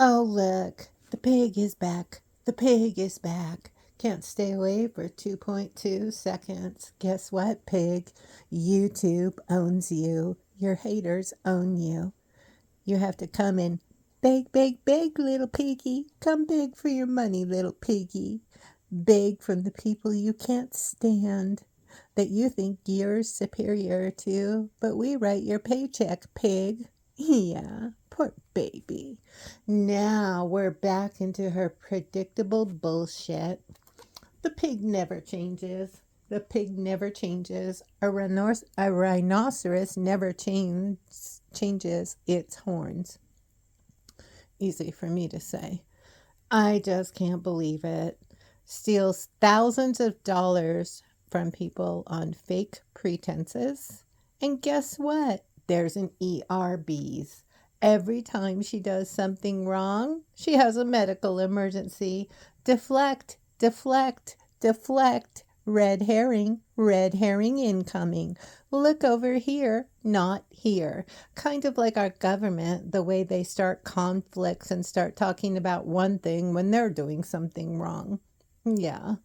Oh, look, the pig is back. The pig is back. Can't stay away for 2.2 seconds. Guess what, pig? YouTube owns you. Your haters own you. You have to come and beg, beg, beg, little piggy. Come beg for your money, little piggy. Beg from the people you can't stand, that you think you're superior to, but we write your paycheck, pig. Yeah, poor baby. Now we're back into her predictable bullshit. The pig never changes. The pig never changes. A rhinoceros never changes its horns. Easy for me to say. I just can't believe it. Steals thousands of dollars from people on fake pretenses. And guess what? There's an ERBs. Every time she does something wrong, she has a medical emergency. Deflect, deflect, deflect. Red herring incoming. Look over here, not here. Kind of like our government, the way they start conflicts and start talking about one thing when they're doing something wrong. Yeah,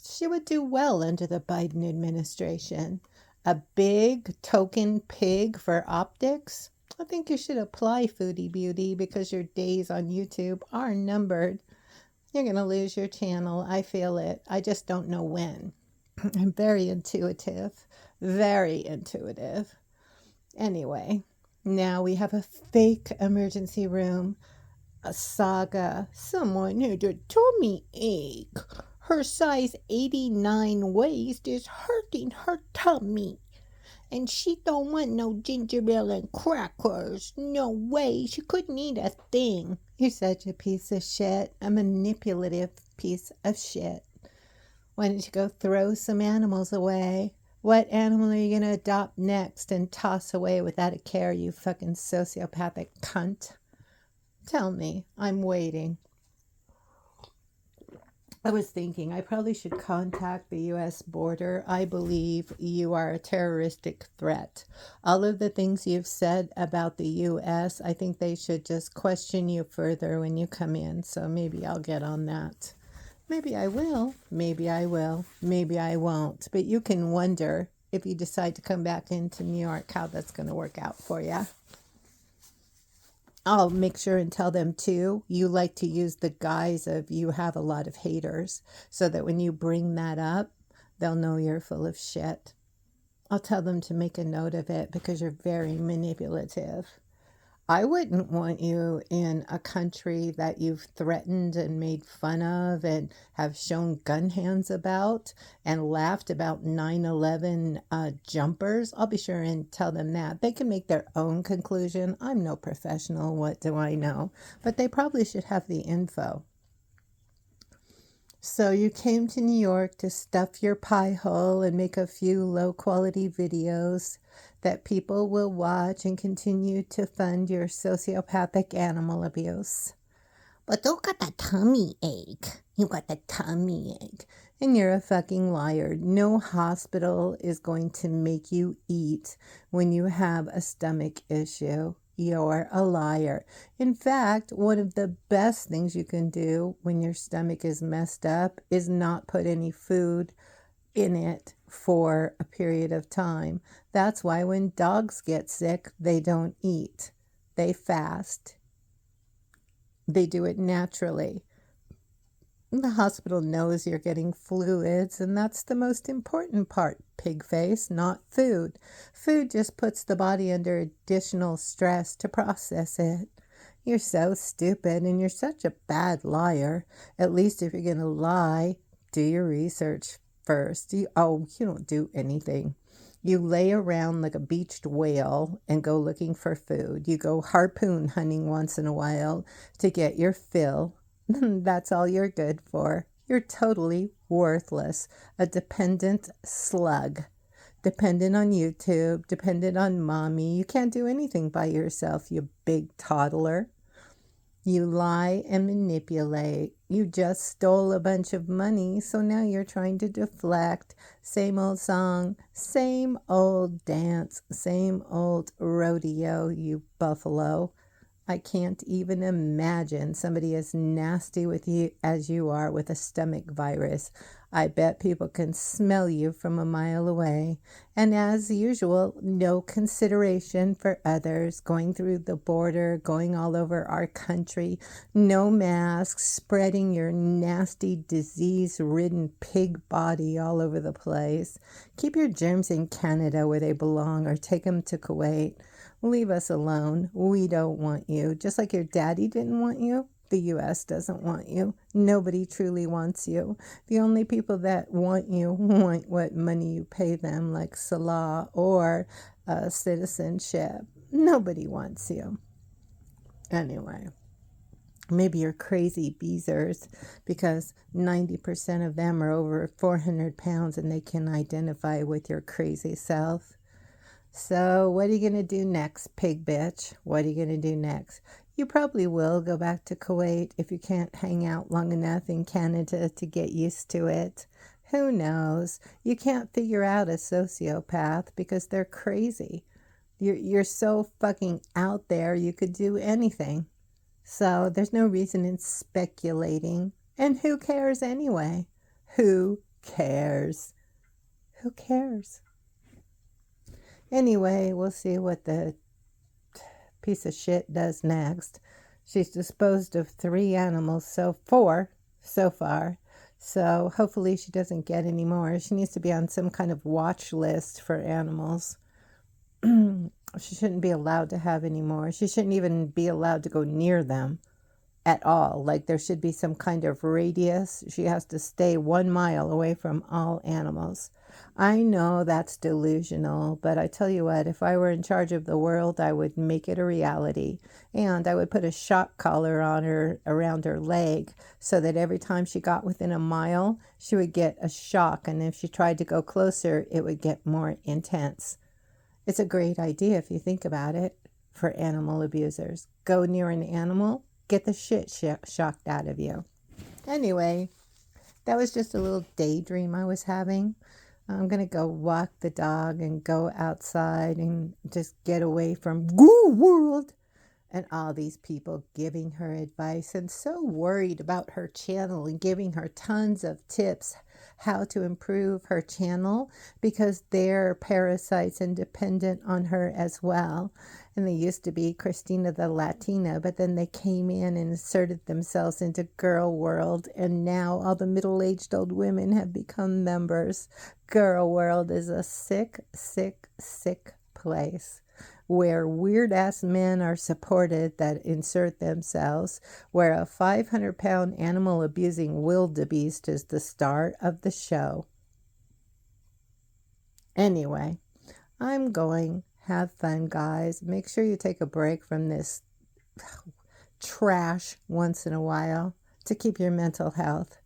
she would do well under the Biden administration. A big token pig for optics? I think you should apply, Foodie Beauty, because your days on YouTube are numbered. You're going to lose your channel. I feel it. I just don't know when. I'm very intuitive. Very intuitive. Anyway, now we have a fake emergency room. A saga. Someone had a tummy ache. Her size 89 waist is hurting her tummy. And she don't want no ginger ale and crackers. No way. She couldn't eat a thing. You're such a piece of shit. A manipulative piece of shit. Why don't you go throw some animals away? What animal are you going to adopt next and toss away without a care, you fucking sociopathic cunt? Tell me. I'm waiting. I was thinking I probably should contact the U.S. border. I believe you are a terroristic threat. All of the things you've said about the U.S., I think they should just question you further when you come in. So maybe I'll get on that. Maybe I will. Maybe I will. Maybe I won't. But you can wonder if you decide to come back into New York how that's going to work out for you. I'll make sure and tell them too, you like to use the guise of you have a lot of haters, so that when you bring that up, they'll know you're full of shit. I'll tell them to make a note of it because you're very manipulative. I wouldn't want you in a country that you've threatened and made fun of and have shown gun hands about and laughed about 9/11 jumpers. I'll be sure and tell them that. They can make their own conclusion. I'm no professional. What do I know? But they probably should have the info. So you came to New York to stuff your pie hole and make a few low-quality videos that people will watch and continue to fund your sociopathic animal abuse. But you got the tummy ache. You got the tummy ache. And you're a fucking liar. No hospital is going to make you eat when you have a stomach issue. You're a liar. In fact, one of the best things you can do when your stomach is messed up is not put any food in it for a period of time. That's why when dogs get sick, they don't eat. They fast. They do it naturally. The hospital knows you're getting fluids, and that's the most important part, pig face, not food. Food just puts the body under additional stress to process it. You're so stupid, and you're such a bad liar. At least if you're going to lie, do your research first. You don't do anything. You lay around like a beached whale and go looking for food. You go harpoon hunting once in a while to get your fill. That's all you're good for. You're totally worthless. A dependent slug. Dependent on YouTube. Dependent on mommy. You can't do anything by yourself, you big toddler. You lie and manipulate. You just stole a bunch of money, so now you're trying to deflect. Same old song, same old dance, same old rodeo, you buffalo. I can't even imagine somebody as nasty with you as you are with a stomach virus. I bet people can smell you from a mile away. And as usual, no consideration for others, going through the border, going all over our country, no masks, spreading your nasty disease-ridden pig body all over the place. Keep your germs in Canada where they belong, or take them to Kuwait. Leave us alone. We don't want you. Just like your daddy didn't want you, the U.S. doesn't want you. Nobody truly wants you. The only people that want you want what money you pay them, like Salah or citizenship. Nobody wants you. Anyway, maybe you're crazy beezers, because 90% of them are over 400 pounds and they can identify with your crazy self. So what are you going to do next, pig bitch? What are you going to do next? You probably will go back to Kuwait if you can't hang out long enough in Canada to get used to it. Who knows? You can't figure out a sociopath because they're crazy. You're so fucking out there, you could do anything. So there's no reason in speculating. And who cares anyway? Who cares? Who cares? Anyway, we'll see what the piece of shit does next. She's disposed of 3 animals, 4 so far. So hopefully she doesn't get any more. She needs to be on some kind of watch list for animals. She shouldn't be allowed to have any more. She shouldn't even be allowed to go near them at all. Like, there should be some kind of radius. She has to stay 1 mile away from all animals. I know that's delusional, but I tell you what, if I were in charge of the world, I would make it a reality. And I would put a shock collar on her, around her leg, so that every time she got within a mile, she would get a shock. And if she tried to go closer, it would get more intense. It's a great idea if you think about it, for animal abusers. Go near an animal, get the shit shocked out of you. Anyway, that was just a little daydream I was having. I'm going to go walk the dog and go outside and just get away from Goo World and all these people giving her advice and so worried about her channel and giving her tons of tips how to improve her channel, because they're parasites and dependent on her as well. And they used to be Christina the Latina, but then they came in and inserted themselves into Girl World, and now all the middle-aged old women have become members. Girl World is a sick, sick, sick place, where weird-ass men are supported that insert themselves, where a 500-pound animal-abusing wildebeest is the star of the show. Anyway, I'm going. Have fun, guys. Make sure you take a break from this trash once in a while to keep your mental health.